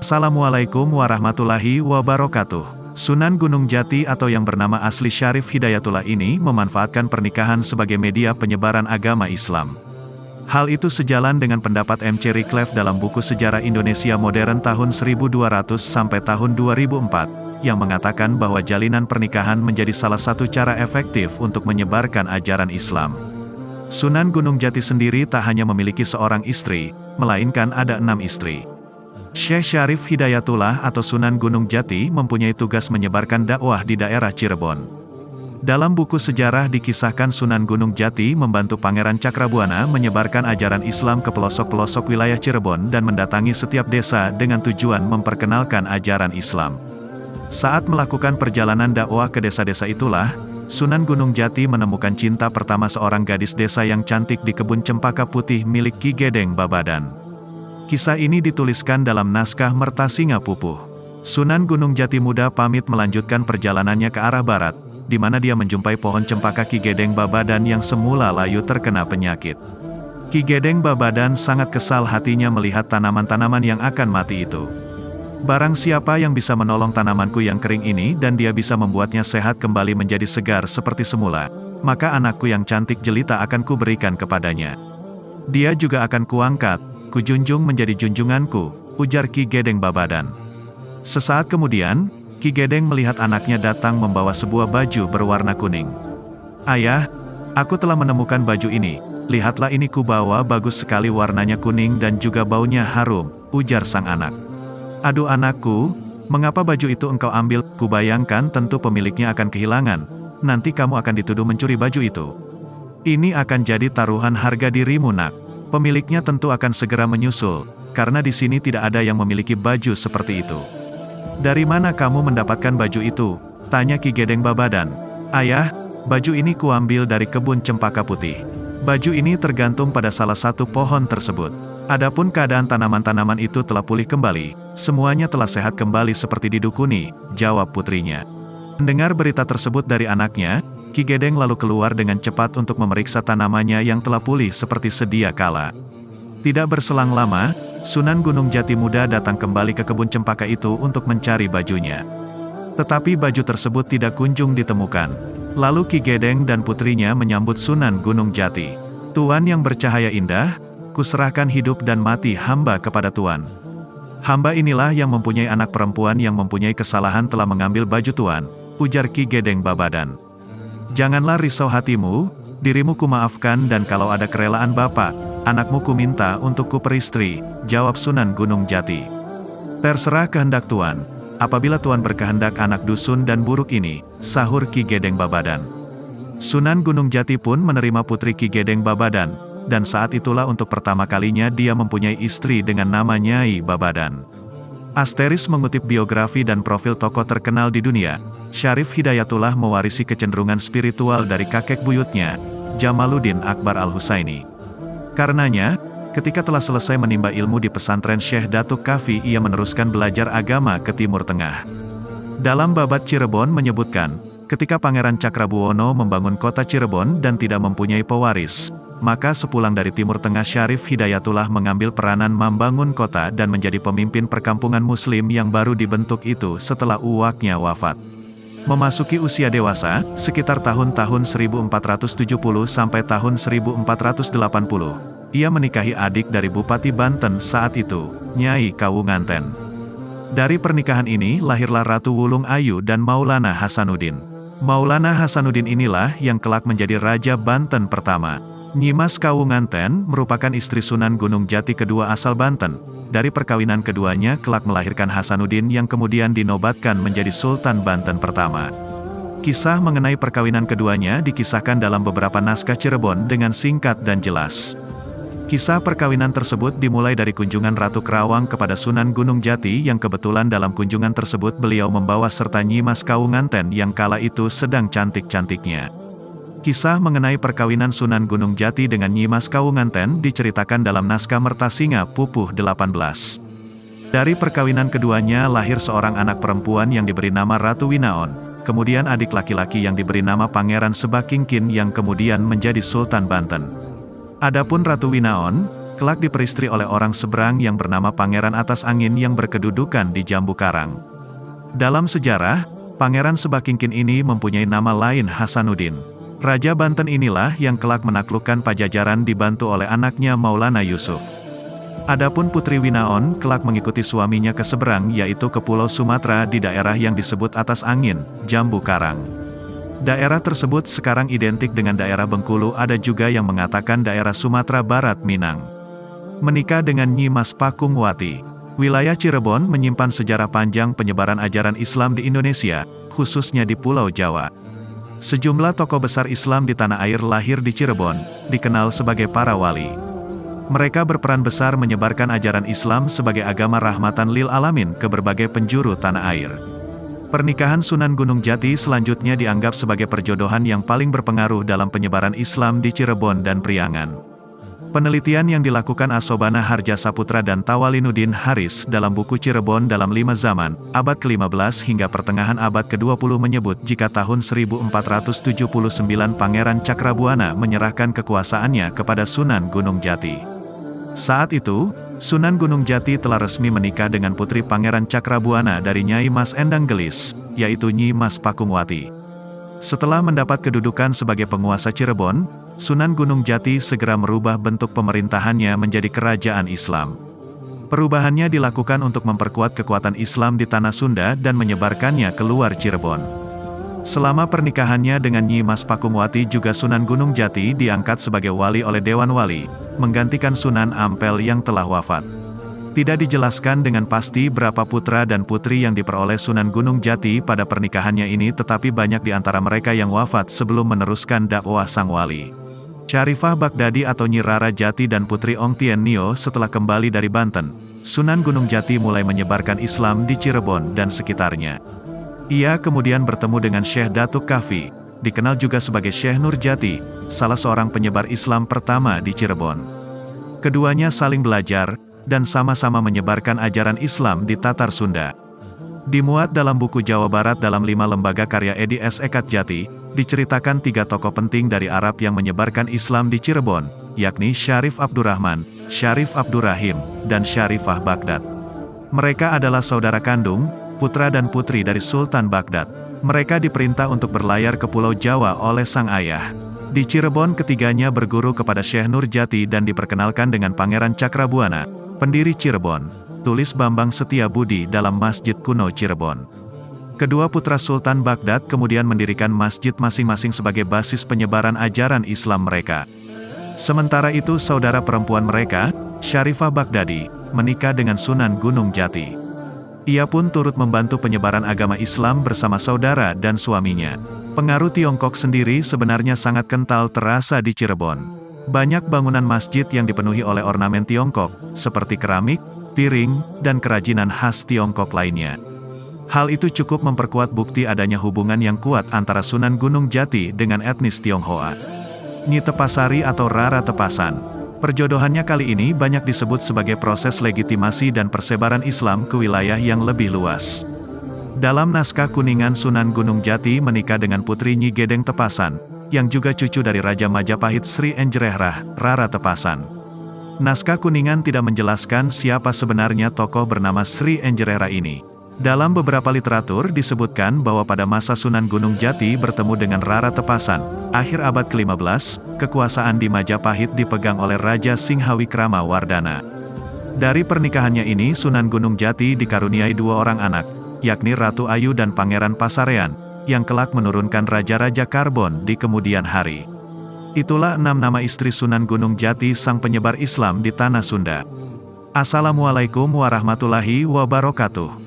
Assalamualaikum warahmatullahi wabarakatuh. Sunan Gunung Jati atau yang bernama asli Syarif Hidayatullah ini memanfaatkan pernikahan sebagai media penyebaran agama Islam. Hal itu sejalan dengan pendapat M. C. Rickleffe dalam buku Sejarah Indonesia Modern tahun 1200 sampai tahun 2004, yang mengatakan bahwa jalinan pernikahan menjadi salah satu cara efektif untuk menyebarkan ajaran Islam. Sunan Gunung Jati sendiri tak hanya memiliki seorang istri, melainkan ada 6 istri. Syekh Syarif Hidayatullah atau Sunan Gunung Jati mempunyai tugas menyebarkan dakwah di daerah Cirebon. Dalam buku sejarah dikisahkan Sunan Gunung Jati membantu Pangeran Cakrabuana menyebarkan ajaran Islam ke pelosok-pelosok wilayah Cirebon dan mendatangi setiap desa dengan tujuan memperkenalkan ajaran Islam. Saat melakukan perjalanan dakwah ke desa-desa itulah, Sunan Gunung Jati menemukan cinta pertama seorang gadis desa yang cantik di kebun cempaka putih milik Ki Gedeng Babadan. Kisah ini dituliskan dalam naskah Mertasinga Pupuh. Sunan Gunung Jati muda pamit melanjutkan perjalanannya ke arah barat, di mana dia menjumpai pohon cempaka Ki Gedeng Babadan yang semula layu terkena penyakit. Ki Gedeng Babadan sangat kesal hatinya melihat tanaman-tanaman yang akan mati itu. Barang siapa yang bisa menolong tanamanku yang kering ini dan dia bisa membuatnya sehat kembali menjadi segar seperti semula, maka anakku yang cantik jelita akan kuberikan kepadanya. Dia juga akan kuangkat, kujunjung menjadi junjunganku, ujar Ki Gedeng Babadan. Sesaat kemudian, Ki Gedeng melihat anaknya datang membawa sebuah baju berwarna kuning. Ayah, aku telah menemukan baju ini, lihatlah ini kubawa bagus sekali warnanya kuning dan juga baunya harum, ujar sang anak. Aduh anakku, mengapa baju itu engkau ambil? Kubayangkan tentu pemiliknya akan kehilangan, nanti kamu akan dituduh mencuri baju itu. Ini akan jadi taruhan harga dirimu nak. Pemiliknya tentu akan segera menyusul, karena di sini tidak ada yang memiliki baju seperti itu. Dari mana kamu mendapatkan baju itu? Tanya Ki Gedeng Babadan. Ayah, baju ini kuambil dari kebun cempaka putih. Baju ini tergantung pada salah satu pohon tersebut. Adapun keadaan tanaman-tanaman itu telah pulih kembali, semuanya telah sehat kembali seperti didukuni, jawab putrinya. Mendengar berita tersebut dari anaknya, Ki Gedeng lalu keluar dengan cepat untuk memeriksa tanamannya yang telah pulih seperti sedia kala. Tidak berselang lama, Sunan Gunung Jati muda datang kembali ke kebun cempaka itu untuk mencari bajunya. Tetapi baju tersebut tidak kunjung ditemukan. Lalu Ki Gedeng dan putrinya menyambut Sunan Gunung Jati. Tuan yang bercahaya indah, kuserahkan hidup dan mati hamba kepada Tuan. Hamba inilah yang mempunyai anak perempuan yang mempunyai kesalahan telah mengambil baju Tuan, ujar Ki Gedeng Babadan. Janganlah risau hatimu, dirimu kumaafkan dan kalau ada kerelaan bapak, anakmu kuminta untuk kuperistri, jawab Sunan Gunung Jati. Terserah kehendak Tuan, apabila Tuan berkehendak anak dusun dan buruk ini, sahur Ki Gedeng Babadan. Sunan Gunung Jati pun menerima putri Ki Gedeng Babadan, dan saat itulah untuk pertama kalinya dia mempunyai istri dengan nama Nyai Babadan. Asteris mengutip biografi dan profil tokoh terkenal di dunia, Syarif Hidayatullah mewarisi kecenderungan spiritual dari kakek buyutnya, Jamaluddin Akbar Al-Husaini. Karenanya, ketika telah selesai menimba ilmu di pesantren Syekh Datuk Kafi, ia meneruskan belajar agama ke Timur Tengah. Dalam Babat Cirebon menyebutkan, ketika Pangeran Cakrabuana membangun kota Cirebon dan tidak mempunyai pewaris, maka sepulang dari Timur Tengah Syarif Hidayatullah mengambil peranan membangun kota dan menjadi pemimpin perkampungan muslim yang baru dibentuk itu setelah uwaknya wafat. Memasuki usia dewasa, sekitar tahun-tahun 1470 sampai tahun 1480, ia menikahi adik dari Bupati Banten saat itu, Nyai Kawunganten. Dari pernikahan ini lahirlah Ratu Wulung Ayu dan Maulana Hasanuddin. Maulana Hasanuddin inilah yang kelak menjadi Raja Banten pertama. Nyimas Kawunganten merupakan istri Sunan Gunung Jati kedua asal Banten. Dari perkawinan keduanya kelak melahirkan Hasanuddin yang kemudian dinobatkan menjadi Sultan Banten pertama. Kisah mengenai perkawinan keduanya dikisahkan dalam beberapa naskah Cirebon dengan singkat dan jelas. Kisah perkawinan tersebut dimulai dari kunjungan Ratu Kerawang kepada Sunan Gunung Jati yang kebetulan dalam kunjungan tersebut beliau membawa serta Nyimas Kawunganten yang kala itu sedang cantik-cantiknya. Kisah mengenai perkawinan Sunan Gunung Jati dengan Nyimas Kawunganten diceritakan dalam naskah Mertasinga Pupuh 18. Dari perkawinan keduanya lahir seorang anak perempuan yang diberi nama Ratu Winaon, kemudian adik laki-laki yang diberi nama Pangeran Sebakingkin yang kemudian menjadi Sultan Banten. Adapun Ratu Winaon, kelak diperistri oleh orang seberang yang bernama Pangeran Atas Angin yang berkedudukan di Jambu Karang. Dalam sejarah, Pangeran Sebakingkin ini mempunyai nama lain Hasanuddin. Raja Banten inilah yang kelak menaklukkan Pajajaran dibantu oleh anaknya Maulana Yusuf. Adapun Putri Winaon kelak mengikuti suaminya ke seberang yaitu ke Pulau Sumatera di daerah yang disebut Atas Angin, Jambu Karang. Daerah tersebut sekarang identik dengan daerah Bengkulu, ada juga yang mengatakan daerah Sumatera Barat Minang. Menikah dengan Nyi Mas Pakungwati. Wilayah Cirebon menyimpan sejarah panjang penyebaran ajaran Islam di Indonesia, khususnya di Pulau Jawa. Sejumlah tokoh besar Islam di tanah air lahir di Cirebon, dikenal sebagai para wali. Mereka berperan besar menyebarkan ajaran Islam sebagai agama rahmatan lil alamin ke berbagai penjuru tanah air. Pernikahan Sunan Gunung Jati selanjutnya dianggap sebagai perjodohan yang paling berpengaruh dalam penyebaran Islam di Cirebon dan Priangan. Penelitian yang dilakukan Asobana Harja Saputra dan Tawalinuddin Haris dalam buku Cirebon dalam 5 zaman, abad ke-15 hingga pertengahan abad ke-20 menyebut jika tahun 1479 Pangeran Cakrabuana menyerahkan kekuasaannya kepada Sunan Gunung Jati. Saat itu, Sunan Gunung Jati telah resmi menikah dengan putri Pangeran Cakrabuana dari Nyai Mas Endang Gelis, yaitu Nyi Mas Pakungwati. Setelah mendapat kedudukan sebagai penguasa Cirebon, Sunan Gunung Jati segera merubah bentuk pemerintahannya menjadi kerajaan Islam. Perubahannya dilakukan untuk memperkuat kekuatan Islam di tanah Sunda dan menyebarkannya keluar Cirebon. Selama pernikahannya dengan Nyi Mas Pakungwati juga Sunan Gunung Jati diangkat sebagai wali oleh Dewan Wali, menggantikan Sunan Ampel yang telah wafat. Tidak dijelaskan dengan pasti berapa putra dan putri yang diperoleh Sunan Gunung Jati pada pernikahannya ini, tetapi banyak di antara mereka yang wafat sebelum meneruskan dakwah sang wali. Syarifah Baghdadi atau Nyi Rara Jati dan Putri Ong Tien Nio setelah kembali dari Banten, Sunan Gunung Jati mulai menyebarkan Islam di Cirebon dan sekitarnya. Ia kemudian bertemu dengan Syekh Datuk Kafi, dikenal juga sebagai Syekh Nur Jati, salah seorang penyebar Islam pertama di Cirebon. Keduanya saling belajar, dan sama-sama menyebarkan ajaran Islam di Tatar Sunda. Dimuat dalam buku Jawa Barat dalam 5 lembaga karya Edi S. Ekat Jati, diceritakan 3 tokoh penting dari Arab yang menyebarkan Islam di Cirebon, yakni Syarif Abdurrahman, Syarif Abdurrahim, dan Syarifah Baghdad. Mereka adalah saudara kandung, putra dan putri dari Sultan Baghdad. Mereka diperintah untuk berlayar ke Pulau Jawa oleh sang ayah. Di Cirebon ketiganya berguru kepada Syekh Nur Jati dan diperkenalkan dengan Pangeran Cakrabuana, pendiri Cirebon, tulis Bambang Setiabudi dalam Masjid Kuno Cirebon. Kedua putra Sultan Baghdad kemudian mendirikan masjid masing-masing sebagai basis penyebaran ajaran Islam mereka. Sementara itu saudara perempuan mereka, Syarifah Baghdadi, menikah dengan Sunan Gunung Jati. Ia pun turut membantu penyebaran agama Islam bersama saudara dan suaminya. Pengaruh Tiongkok sendiri sebenarnya sangat kental terasa di Cirebon. Banyak bangunan masjid yang dipenuhi oleh ornamen Tiongkok, seperti keramik, piring, dan kerajinan khas Tiongkok lainnya. Hal itu cukup memperkuat bukti adanya hubungan yang kuat antara Sunan Gunung Jati dengan etnis Tionghoa. Nyi Tepasari atau Rara Tepasan. Perjodohannya kali ini banyak disebut sebagai proses legitimasi dan persebaran Islam ke wilayah yang lebih luas. Dalam naskah Kuningan Sunan Gunung Jati menikah dengan putri Nyi Gedeng Tepasan, yang juga cucu dari Raja Majapahit Sri Enjrehrah, Rara Tepasan. Naskah Kuningan tidak menjelaskan siapa sebenarnya tokoh bernama Sri Enjrehrah ini. Dalam beberapa literatur disebutkan bahwa pada masa Sunan Gunung Jati bertemu dengan Rara Tepasan, akhir abad ke-15, kekuasaan di Majapahit dipegang oleh Raja Singhawikrama Wardana. Dari pernikahannya ini Sunan Gunung Jati dikaruniai 2 orang anak, yakni Ratu Ayu dan Pangeran Pasarean, yang kelak menurunkan Raja-Raja Karbon di kemudian hari. Itulah 6 nama istri Sunan Gunung Jati sang penyebar Islam di tanah Sunda. Assalamualaikum warahmatullahi wabarakatuh.